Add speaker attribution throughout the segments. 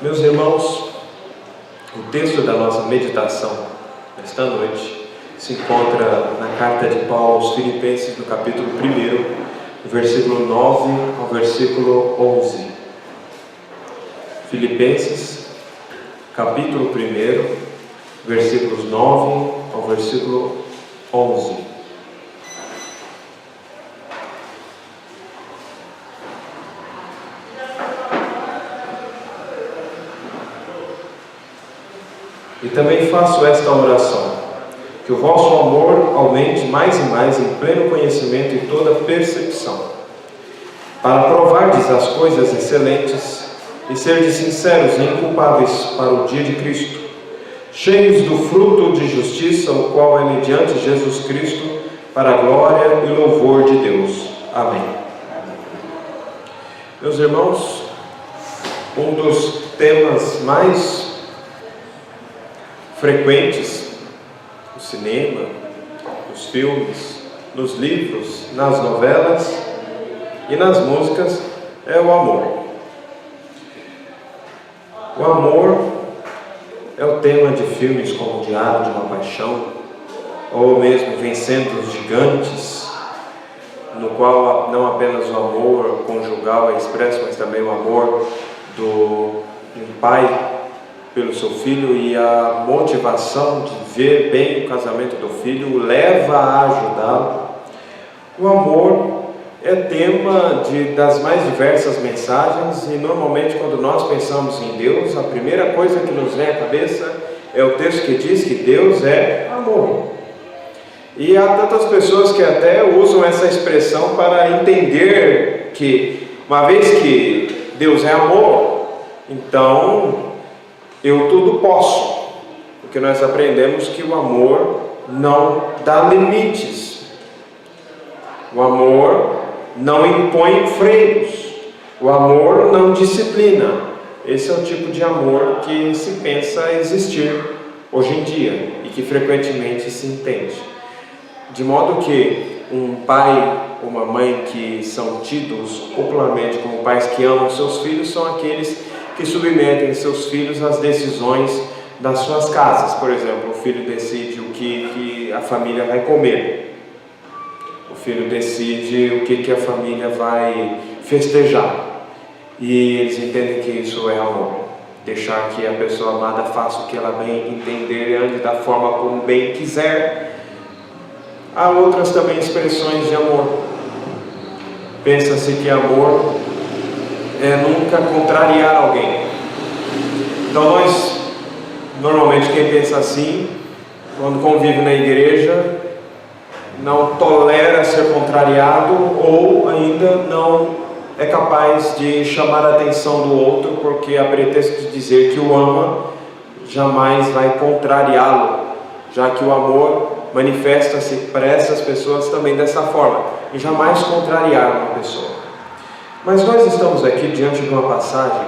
Speaker 1: Meus irmãos, o texto da nossa meditação esta noite se encontra na carta de Paulo aos Filipenses, no capítulo 1, versículo 9 ao versículo 11. Filipenses, capítulo 1, versículos 9 ao versículo 11. E também faço esta oração: que o vosso amor aumente mais e mais em pleno conhecimento e toda percepção, para provardes as coisas excelentes e serdes sinceros e inculpáveis para o dia de Cristo, cheios do fruto de justiça, o qual é mediante Jesus Cristo, para a glória e louvor de Deus. Amém. Meus irmãos, um dos temas mais frequentes no cinema, nos filmes, nos livros, nas novelas e nas músicas é o amor. O amor é o tema de filmes como O Diário de uma Paixão, ou mesmo Vencendo os Gigantes, no qual não apenas o amor conjugal é expresso, mas também o amor do pai pelo seu filho, e a motivação de ver bem o casamento do filho o leva a ajudá-lo. O amor é tema das mais diversas mensagens, e normalmente quando nós pensamos em Deus, a primeira coisa que nos vem à cabeça é o texto que diz que Deus é amor. E há tantas pessoas que até usam essa expressão para entender que, uma vez que Deus é amor, então eu tudo posso, porque nós aprendemos que o amor não dá limites, o amor não impõe freios, o amor não disciplina. Esse é o tipo de amor que se pensa existir hoje em dia e que frequentemente se entende. De modo que um pai ou uma mãe que são tidos popularmente como pais que amam seus filhos são aqueles que submetem seus filhos às decisões das suas casas. Por exemplo, o filho decide o que a família vai comer, o filho decide o que a família vai festejar, e eles entendem que isso é amor, deixar que a pessoa amada faça o que ela bem entender e ande da forma como bem quiser. Há outras também expressões de amor. Pensa-se que amor é nunca contrariar alguém. Então nós, normalmente quem pensa assim, quando convive na igreja, não tolera ser contrariado, ou ainda não é capaz de chamar a atenção do outro, porque a pretexto de dizer que o ama, jamais vai contrariá-lo, já que o amor manifesta-se para essas pessoas também dessa forma, e jamais contrariar uma pessoa. Mas nós estamos aqui diante de uma passagem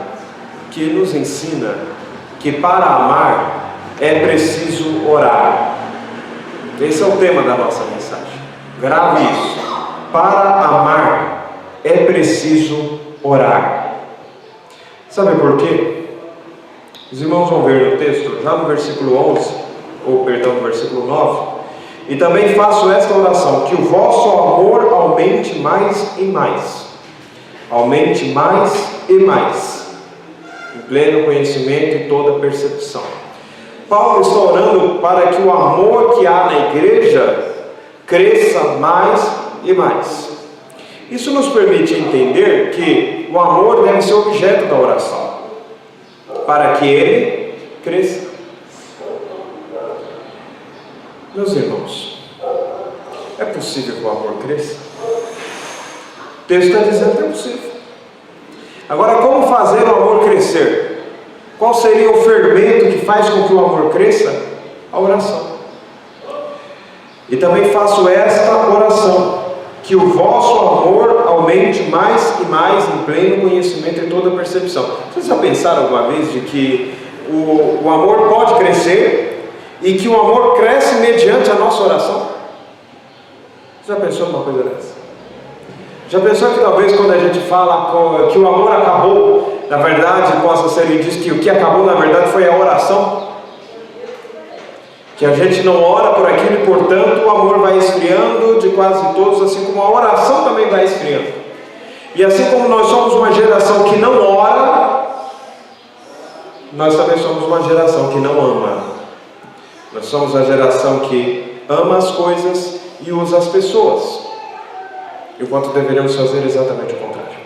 Speaker 1: que nos ensina que para amar é preciso orar. Esse é o tema da nossa mensagem. Grave isso. Para amar é preciso orar. Sabe por quê? Os irmãos vão ver no texto, já no versículo 11, no versículo 9, e também faço esta oração: que o vosso amor aumente mais e mais. Aumente mais e mais, em pleno conhecimento e toda percepção. Paulo está orando para que o amor que há na igreja cresça mais e mais. Isso nos permite entender que o amor deve ser objeto da oração, para que ele cresça. Meus irmãos, é possível que o amor cresça? O texto está dizendo que é possível. Agora, como fazer o amor crescer? Qual seria o fermento que faz com que o amor cresça? A oração. E também faço esta oração: que o vosso amor aumente mais e mais em pleno conhecimento e toda percepção. Vocês já pensaram alguma vez de que o amor pode crescer e que o amor cresce mediante a nossa oração? Já pensou numa coisa dessa? Já pensou que talvez quando a gente fala que o amor acabou, na verdade, possa ser, ele diz que o que acabou na verdade foi a oração. Que a gente não ora por aquilo e, portanto, o amor vai esfriando de quase todos, assim como a oração também vai esfriando. E assim como nós somos uma geração que não ora, nós também somos uma geração que não ama. Nós somos a geração que ama as coisas e usa as pessoas, enquanto deveríamos fazer exatamente o contrário: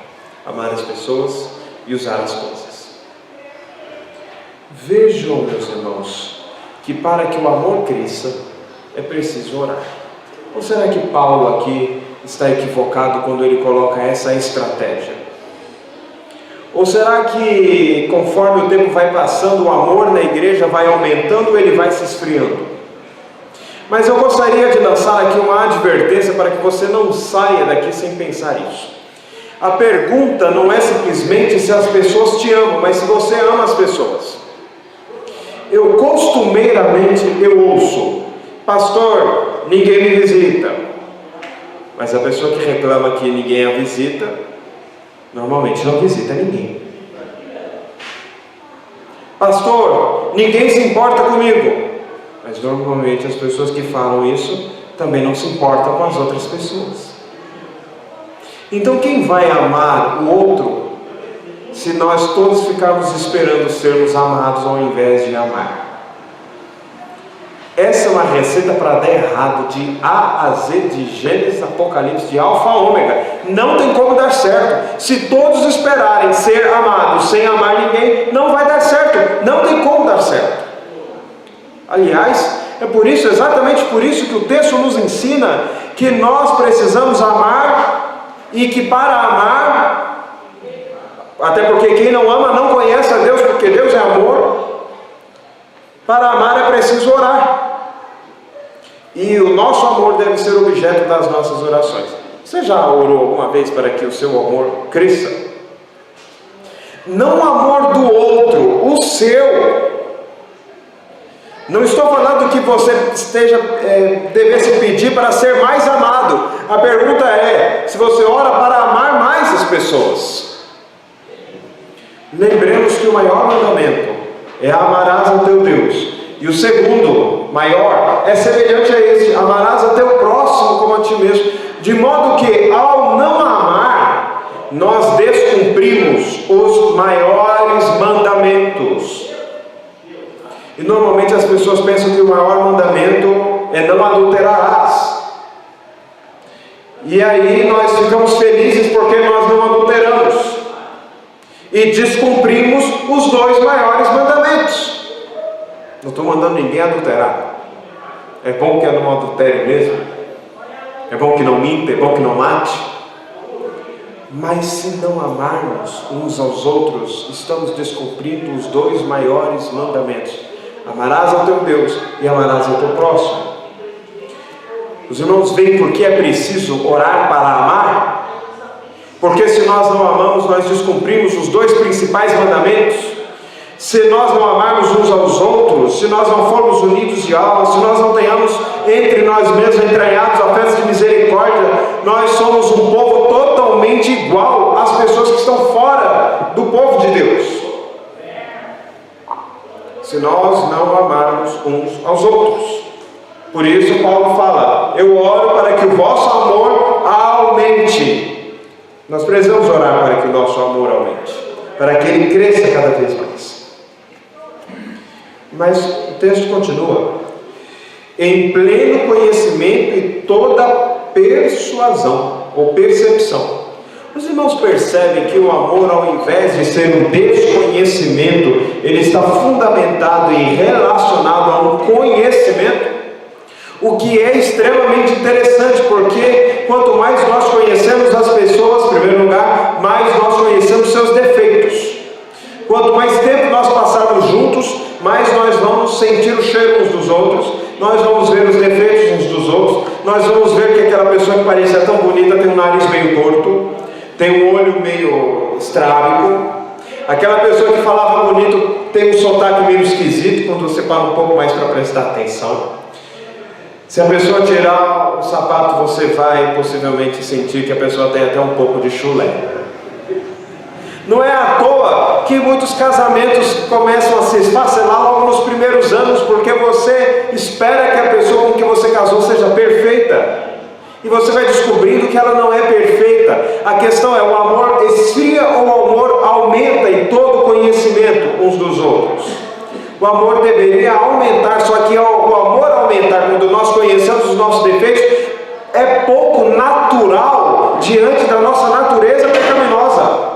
Speaker 1: amar as pessoas e usar as coisas. Vejam, meus irmãos, que para que o amor cresça é preciso orar. Ou será que Paulo aqui está equivocado quando ele coloca essa estratégia? Ou será que conforme o tempo vai passando, o amor na igreja vai aumentando ou ele vai se esfriando? Mas eu gostaria de lançar aqui uma advertência para que você não saia daqui sem pensar isso. A pergunta não é simplesmente se as pessoas te amam, mas se você ama as pessoas. Eu costumeiramente ouço: pastor, ninguém me visita. Mas a pessoa que reclama que ninguém a visita, normalmente não visita ninguém. Pastor, ninguém se importa comigo. Mas normalmente as pessoas que falam isso também não se importam com as outras pessoas. Então quem vai amar o outro se nós todos ficarmos esperando sermos amados ao invés de amar? Essa é uma receita para dar errado, de A a Z, de Gênesis, Apocalipse, de Alfa a Ômega. Não tem como dar certo. Se todos esperarem ser amados sem amar ninguém, não vai dar certo. Não tem como dar certo. Aliás, é por isso, exatamente por isso, que o texto nos ensina que nós precisamos amar, e que para amar, até porque quem não ama não conhece a Deus, porque Deus é amor. Para amar é preciso orar. E o nosso amor deve ser objeto das nossas orações. Você já orou alguma vez para que o seu amor cresça? Não o amor do outro, o seu. Não estou falando que você devesse pedir para ser mais amado. A pergunta é se você ora para amar mais as pessoas. Lembremos que o maior mandamento é: amarás ao teu Deus. E o segundo, maior, é semelhante a este: amarás a teu próximo como a ti mesmo. De modo que, ao não amar, nós descumprimos os maiores mandamentos. E normalmente as pessoas pensam que o maior mandamento é: não adulterarás. E aí nós ficamos felizes porque nós não adulteramos e descumprimos os dois maiores mandamentos. Não estou mandando ninguém adulterar. É bom que eu não adultere mesmo. É bom que não minta, é bom que não mate. Mas se não amarmos uns aos outros, estamos descumprindo os dois maiores mandamentos: amarás ao teu Deus e amarás ao teu próximo. Os irmãos veem por que é preciso orar para amar? Porque se nós não amamos, nós descumprimos os dois principais mandamentos. Se nós não amarmos uns aos outros, se nós não formos unidos de alma, se nós não tenhamos entre nós mesmos entranhados afetos de misericórdia, nós somos um povo totalmente igual às pessoas que estão fora do povo de Deus. Se nós não amarmos uns aos outros. Por isso Paulo fala: eu oro para que o vosso amor aumente. Nós precisamos orar para que o nosso amor aumente, para que ele cresça cada vez mais. Mas o texto continua: em pleno conhecimento e toda persuasão ou percepção. Os irmãos percebem que o amor, ao invés de ser um desconhecimento, ele está fundamentado e relacionado a um conhecimento, o que é extremamente interessante, porque quanto mais nós conhecemos as pessoas, em primeiro lugar, mais nós conhecemos seus defeitos. Quanto mais tempo nós passarmos juntos, mais nós vamos sentir o cheiro uns dos outros, nós vamos ver os defeitos uns dos outros, nós vamos ver que aquela pessoa que parecia tão bonita tem um nariz meio torto, tem um olho meio estrábico, aquela pessoa que falava bonito tem um sotaque meio esquisito quando você para um pouco mais para prestar atenção. Se a pessoa tirar o sapato, você vai possivelmente sentir que a pessoa tem até um pouco de chulé. Não é à toa que muitos casamentos começam a se esfacelar logo nos primeiros anos, porque você espera que a pessoa com que você casou seja perfeita. E você vai descobrindo que ela não é perfeita. A questão é: o amor esfria ou o amor aumenta em todo o conhecimento uns dos outros? O amor deveria aumentar, só que o amor aumentar quando nós conhecemos os nossos defeitos é pouco natural diante da nossa natureza pecaminosa.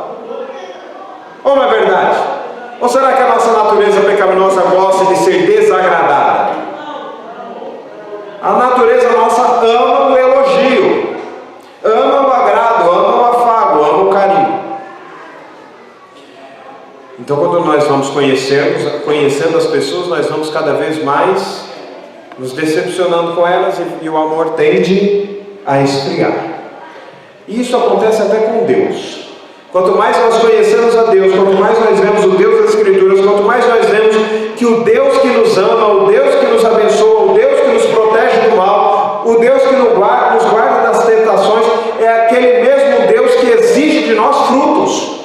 Speaker 1: Ou não é verdade? Ou será que a nossa natureza pecaminosa gosta de ser desagradada? A natureza nossa ama o elogio, ama o agrado, ama o afago, ama o carinho. Então, quando nós vamos conhecendo as pessoas, nós vamos cada vez mais nos decepcionando com elas, e o amor tende a esfriar. E isso acontece até com Deus. Quanto mais nós conhecemos a Deus, quanto mais nós vemos o Deus das Escrituras, quanto mais nós vemos que o Deus que nos ama, o Deus que nos abençoa, o Deus que nos protege do mal, o Deus que nos guarda das tentações, é aquele mesmo Deus que exige de nós frutos.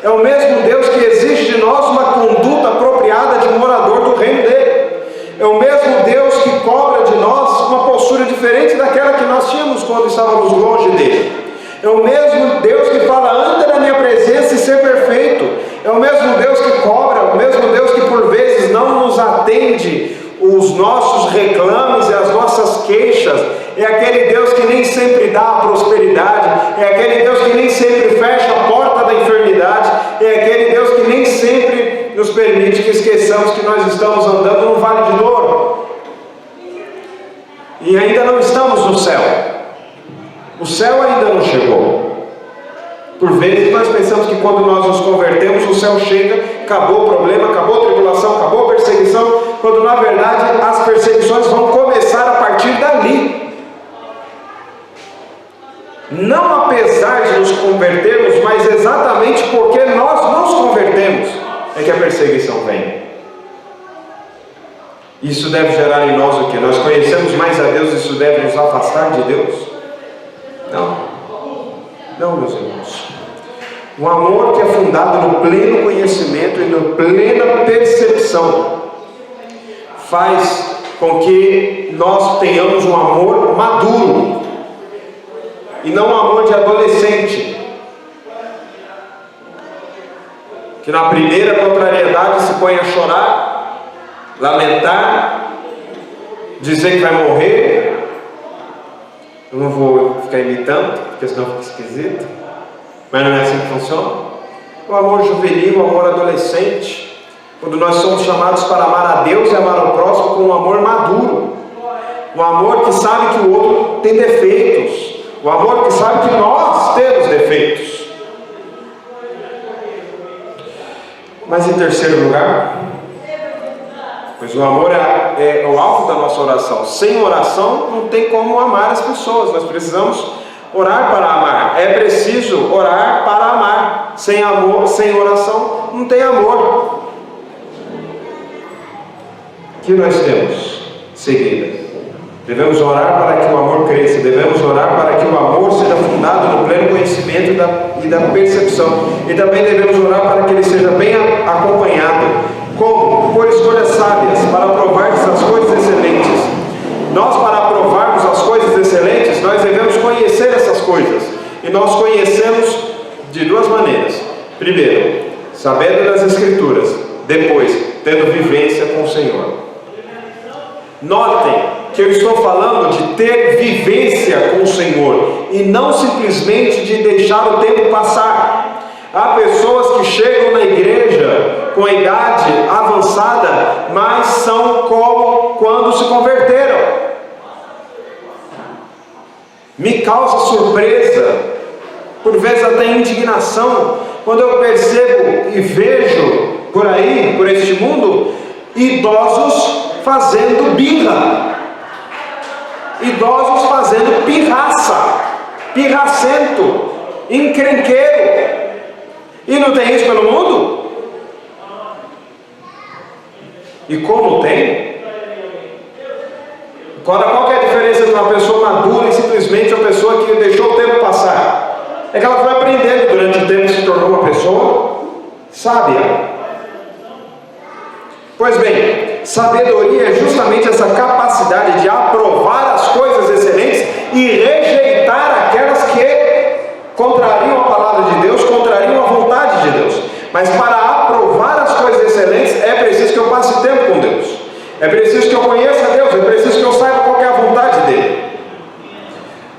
Speaker 1: É o mesmo Deus que exige de nós uma conduta apropriada de morador do reino dele. É o mesmo Deus que cobra de nós uma postura diferente daquela que nós tínhamos quando estávamos longe dele. É o mesmo Deus que fala: anda na minha presença e ser perfeito. É o mesmo Deus que cobra, o mesmo Deus que por vezes não nos atende os nossos reclames e as nossas queixas. É aquele Deus que nem sempre dá a prosperidade, é aquele Deus que nem sempre fecha a porta da enfermidade, é aquele Deus que nem sempre nos permite que esqueçamos que nós estamos andando num vale de dor e ainda não estamos no céu. O céu ainda não chegou. Por vezes nós pensamos que quando nós nos convertemos, o céu chega, acabou o problema, acabou a tribulação, acabou a perseguição, quando na verdade as perseguições vão começar a partir dali. Não apesar de nos convertermos, mas exatamente porque nós nos convertemos, é que a perseguição vem. Isso deve gerar em nós o que? Nós conhecemos mais a Deus, isso deve nos afastar de Deus? Não, meus irmãos. Um amor que é fundado no pleno conhecimento e na plena percepção faz com que nós tenhamos um amor maduro e não um amor de adolescente, que na primeira contrariedade se põe a chorar, lamentar, dizer que vai morrer. Eu não vou ficar imitando, porque senão fica esquisito, mas não é assim que funciona. O amor juvenil, o amor adolescente, quando nós somos chamados para amar a Deus e amar ao próximo com um amor maduro, um amor que sabe que o outro tem defeitos, o amor que sabe que nós temos defeitos. Mas em terceiro lugar, pois o amor é o alvo da nossa oração. Sem oração não tem como amar as pessoas. Nós precisamos orar para amar. É preciso orar para amar. Sem amor, sem oração, não tem amor. O que nós temos? Seguida. Devemos orar para que o amor cresça. Devemos orar para que o amor seja fundado no pleno conhecimento e da percepção. E também devemos orar para que ele seja bem acompanhado. Como? Por escolhas sábias, para aprovarmos as coisas excelentes. Nós, para aprovarmos as coisas excelentes, nós devemos conhecer essas coisas. E nós conhecemos de duas maneiras. Primeiro, sabendo das Escrituras. Depois, tendo vivência com o Senhor. Notem que eu estou falando de ter vivência com o Senhor e não simplesmente de deixar o tempo passar. Há pessoas que chegam na igreja com a idade avançada, mas são como quando se converteram. Me causa surpresa, por vezes até indignação, quando eu percebo e vejo por aí, por este mundo, idosos fazendo birra, idosos fazendo pirraça, pirracento, encrenqueiro. E não tem isso pelo mundo? E como tem? Qual é a diferença de uma pessoa madura e simplesmente uma pessoa que deixou o tempo passar? É que ela foi aprendendo durante o tempo e se tornou uma pessoa sábia. Pois bem, sabedoria é justamente essa capacidade de aprovar as coisas excelentes e rejeitar aquelas que contrariam a palavra de Deus, contrariam a vontade de Deus. Mas para aprovar as coisas excelentes é preciso que eu passe tempo com Deus, é preciso que eu conheça Deus, é preciso que eu saiba qual é a vontade dele.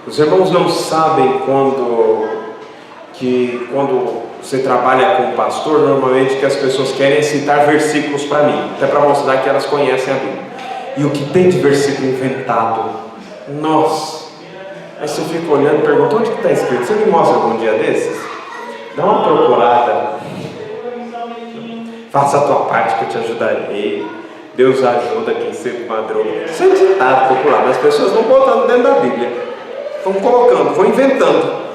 Speaker 1: Os irmãos não sabem quando você trabalha com um pastor, normalmente que as pessoas querem citar versículos para mim, até para mostrar que elas conhecem a Bíblia. E o que tem de versículo inventado, nossa! Aí você fica olhando e pergunta, onde que está escrito? Você me mostra algum dia desses? Dá uma procurada. Faça a tua parte que eu te ajudarei. Deus ajuda quem sempre madrugou. Isso é ditado popular, mas as pessoas não botando dentro da Bíblia. Estão colocando, vão inventando.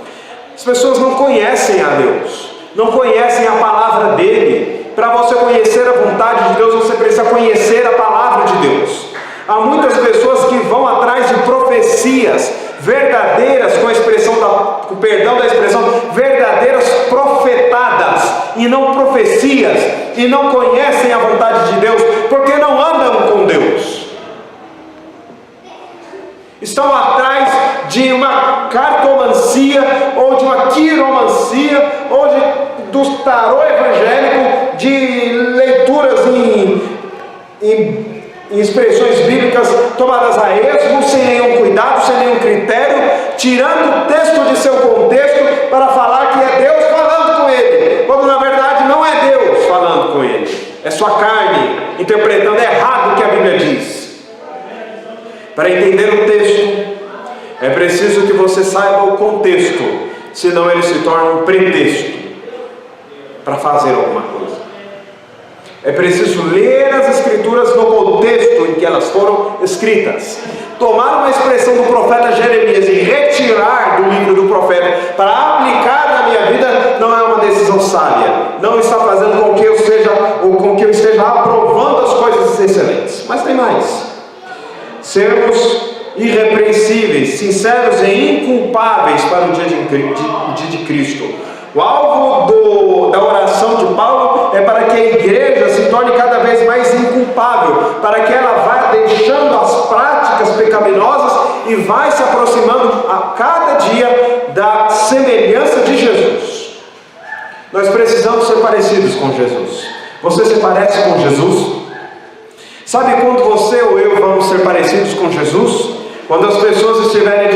Speaker 1: As pessoas não conhecem a Deus, não conhecem a palavra dele. Para você conhecer a vontade de Deus, você precisa conhecer a palavra de Deus. Há muitas pessoas que vão atrás de profecias verdadeiras, com perdão da expressão, verdadeiras profetadas, e não profecias, e não conhecem a vontade de Deus, porque não andam com Deus. Estão atrás de uma cartomancia, ou de uma quiromancia, ou do tarô evangélico, de leituras em expressões bíblicas tomadas a esmo, sem nenhum cuidado, sem nenhum critério, tirando o texto de seu contexto para falar que é Deus falando com ele, quando na verdade não é Deus falando com ele, é sua carne interpretando errado o que a Bíblia diz. Para entender o texto, é preciso que você saiba o contexto, senão ele se torna um pretexto para fazer alguma coisa. É preciso ler as Escrituras no contexto em que elas foram escritas. Tomar uma expressão do profeta Jeremias e retirar do livro do profeta para aplicar na minha vida não é uma decisão sábia. Não está fazendo com que eu esteja aprovando as coisas excelentes. Mas tem mais. Sermos irrepreensíveis, sinceros e inculpáveis para o dia de Cristo. O alvo da oração de Paulo é para que a igreja se torne cada vez mais inculpável, para que ela vá deixando as práticas pecaminosas e vai se aproximando a cada dia da semelhança de Jesus. Nós precisamos ser parecidos com Jesus. Você se parece com Jesus? Sabe quando você ou eu vamos ser parecidos com Jesus? Quando as pessoas estiverem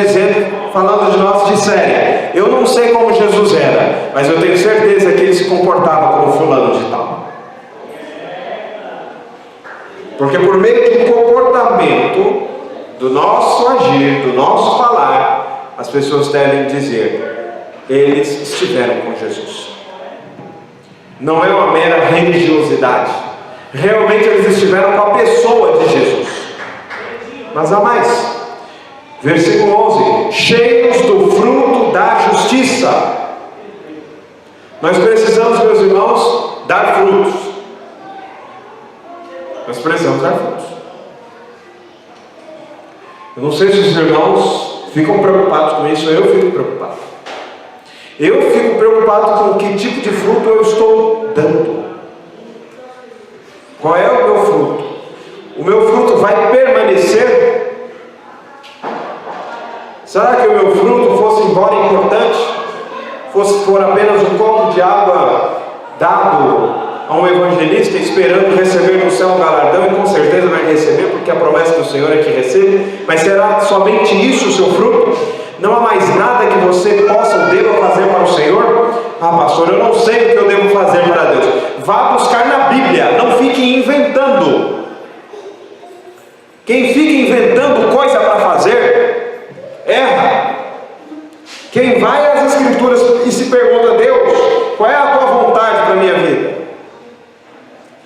Speaker 1: falando de nós, disserem, eu não sei como Jesus era, mas eu tenho certeza que ele se comportava como fulano de tal. Porque por meio do comportamento, do nosso agir, do nosso falar, as pessoas devem dizer, eles estiveram com Jesus. Não é uma mera religiosidade. Realmente eles estiveram com a pessoa de Jesus. Mas há mais. Versículo 11: cheios do fruto da justiça. Nós precisamos, meus irmãos, dar frutos. Nós precisamos dar frutos. Eu não sei se os irmãos ficam preocupados com isso, eu fico preocupado. Eu fico preocupado com que tipo de fruto eu estou dando. Qual é o meu fruto? O meu fruto vai permanecer? Será que o meu fruto fosse, embora importante, for apenas um copo de água dado a um evangelista esperando receber no céu um galardão, e com certeza vai receber, porque a promessa do Senhor é que recebe, mas será somente isso o seu fruto? Não há mais nada que você possa ou deva fazer para o Senhor? Ah, pastor, eu não sei o que eu devo fazer para Deus. Vá buscar na Bíblia, não fique inventando. Quem fica inventando coisa para fazer, erra. Quem vai às Escrituras e se pergunta, Deus, qual é a tua vontade para a minha vida?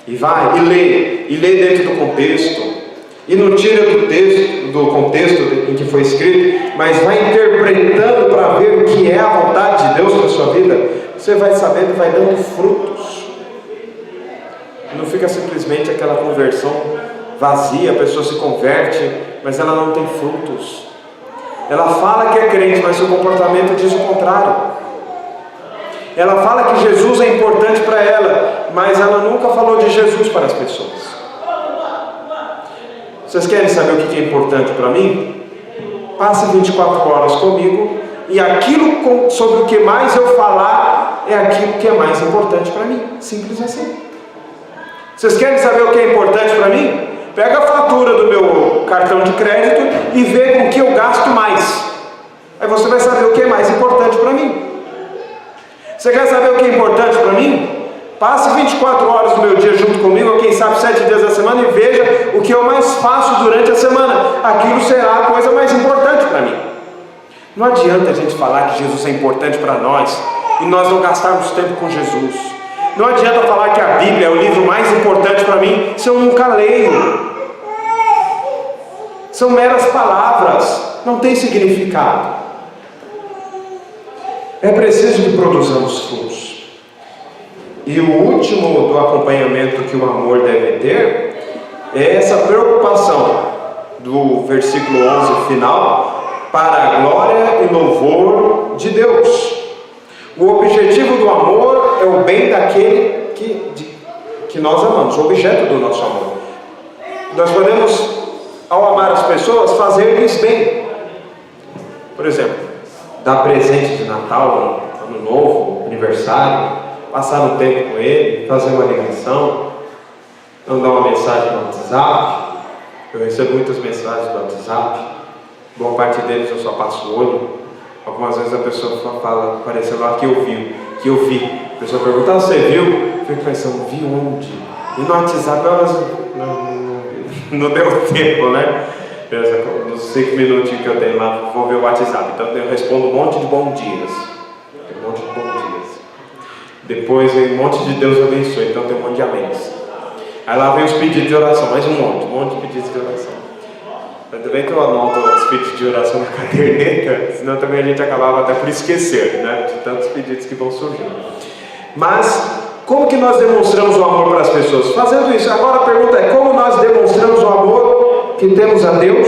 Speaker 1: E vai, e lê dentro do contexto, e não tira do contexto em que foi escrito, mas vai interpretando para ver o que é a vontade de Deus para a sua vida. Você vai sabendo e vai dando frutos. Não fica simplesmente aquela conversão vazia, a pessoa se converte, mas ela não tem frutos. Ela fala que é crente, mas seu comportamento diz o contrário. Ela fala que Jesus é importante para ela, mas ela nunca falou de Jesus para as pessoas. Vocês querem saber o que é importante para mim? Passe 24 horas comigo e aquilo sobre o que mais eu falar é aquilo que é mais importante para mim. Simples assim. Vocês querem saber o que é importante para mim? Pega a fatura do meu cartão de crédito e vê com o que eu gasto mais. Aí você vai saber o que é mais importante para mim. Você quer saber o que é importante para mim? Passe 24 horas do meu dia junto comigo, ou quem sabe 7 dias da semana, e veja o que eu mais faço durante a semana. Aquilo será a coisa mais importante para mim. Não adianta a gente falar que Jesus é importante para nós e nós não gastarmos tempo com Jesus. Não adianta falar que a Bíblia é o livro mais importante para mim se eu nunca leio. São meras palavras, não tem significado. É preciso que produzamos frutos. E o último do acompanhamento que o amor deve ter é essa preocupação do versículo 11 final, para a glória e louvor de Deus. O objetivo do amor é o bem daquele que nós amamos, o objeto do nosso amor. Nós podemos, ao amar as pessoas, fazer-lhes bem. Por exemplo, dar presente de Natal, Ano Novo, aniversário, passar um tempo com ele, fazer uma ligação, mandar uma mensagem no WhatsApp. Eu recebo muitas mensagens do WhatsApp, boa parte deles eu só passo o olho. Algumas vezes a pessoa fala, parecendo lá que eu vi. A pessoa pergunta, você viu? Eu fico pensando, vi onde? E no WhatsApp não deu tempo, né? Nos 5 minutinhos que eu tenho lá, vou ver o WhatsApp. Então eu respondo um monte de bom dias. Um monte de bom dias. Depois vem um monte de Deus abençoe, então tem um monte de améns. Aí lá vem os pedidos de oração, mais um monte de pedidos de oração. Ainda bem que eu anoto os pedidos de oração na caderneta, senão também a gente acabava até por esquecer, né? De tantos pedidos que vão surgindo. Mas, como que nós demonstramos o amor para as pessoas? Fazendo isso. Agora a pergunta é, como nós demonstramos o amor que temos a Deus?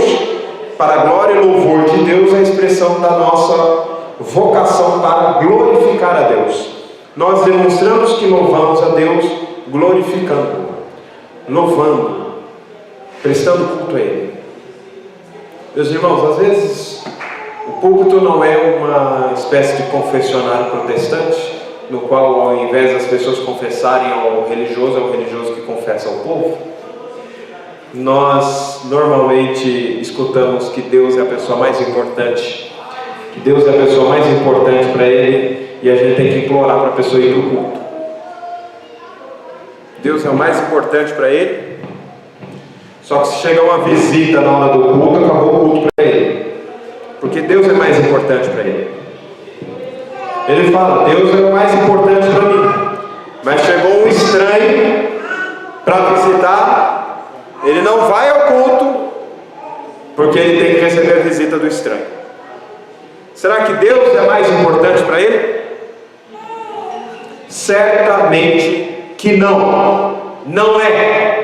Speaker 1: Para a glória e louvor de Deus, a expressão da nossa vocação para glorificar a Deus. Nós demonstramos que louvamos a Deus glorificando, louvando, prestando culto a Ele. Meus irmãos, às vezes o púlpito não é uma espécie de confessionário protestante, no qual ao invés das pessoas confessarem ao religioso, é o religioso que confessa ao povo. Nós normalmente escutamos que Deus é a pessoa mais importante, que Deus é a pessoa mais importante para Ele, e a gente tem que implorar para a pessoa ir para o culto. Deus é o mais importante para Ele. Só que se chega uma visita na hora do culto, acabou o culto para ele. Porque Deus é mais importante para ele. Ele fala, Deus é o mais importante para mim. Mas chegou um estranho para visitar, ele não vai ao culto, porque ele tem que receber a visita do estranho. Será que Deus é mais importante para ele? Certamente que não. Não é.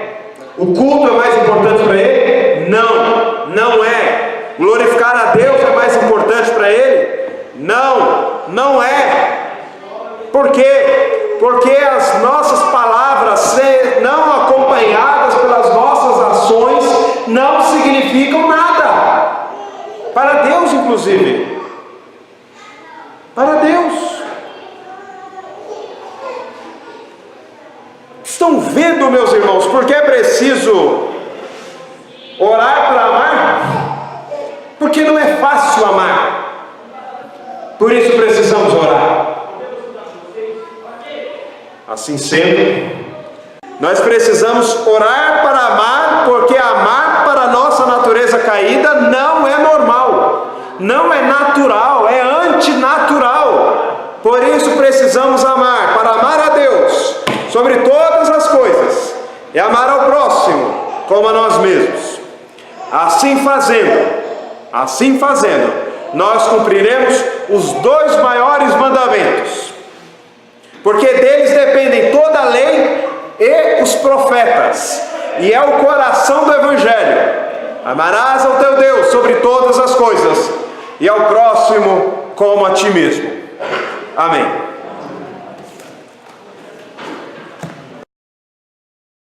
Speaker 1: O culto é mais importante para ele? Não é. Glorificar a Deus é mais importante para ele? Não é. Por quê? Porque as nossas palavras, não acompanhadas pelas nossas ações, não significam nada. Para Deus, inclusive. Para Deus. Estão vendo, meus irmãos, porque é preciso orar para amar? Porque não é fácil amar. Por isso precisamos orar. Assim sendo, nós precisamos orar para amar, porque amar para a nossa natureza caída não é normal, não é natural, é antinatural. Por isso precisamos amar, para amar a Deus sobre todas as coisas, e amar ao próximo como a nós mesmos. Assim fazendo, nós cumpriremos os 2 maiores mandamentos, porque deles dependem toda a lei e os profetas, e é o coração do Evangelho. Amarás ao teu Deus sobre todas as coisas, e ao próximo como a ti mesmo. Amém.